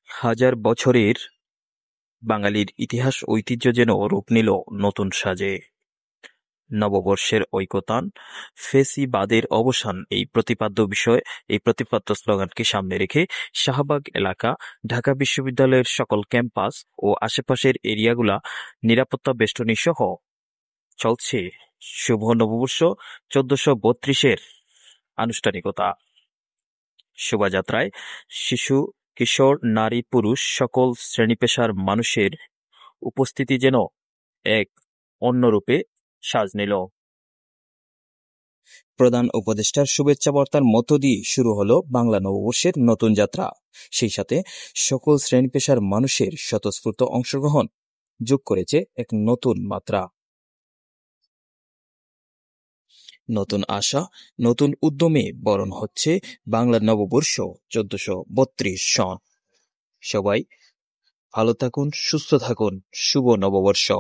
হাজার বছরের বাঙালির ইতিহাস ঐতিহ্য যেন রূপ নিল নতুন সাজে। নববর্ষের ঐকতান, ফ্যাসিবাদের অবসান এই প্রতিপাদ্য স্লোগানকে সামনে রেখে শাহবাগ এলাকা, ঢাকা বিশ্ববিদ্যালয়ের সকল ক্যাম্পাস ও আশেপাশের এরিয়াগুলা নিরাপত্তা বেষ্টনী সহ চলছে শুভ নববর্ষ 1432-এর আনুষ্ঠানিকতা। শোভাযাত্রায় শিশু, কিশোর, নারী, পুরুষ সকল শ্রেণী-পেশার মানুষের উপস্থিতি যেন এক অন্যরূপে সাজ নিল। প্রধান উপদেষ্টার শুভেচ্ছা বার্তার মধ্য দিয়ে শুরু হলো বাংলা নববর্ষের নতুন যাত্রা। সেই সাথে সকল শ্রেণী-পেশার মানুষের স্বতঃস্ফূর্ত অংশগ্রহণ যোগ করেছে এক নতুন মাত্রা। নতুন আশা, নতুন উদ্যমে বরণ হচ্ছে বাংলা নববর্ষ 1432 সন। সবাই ভালো থাকুন, সুস্থ থাকুন। শুভ নববর্ষ।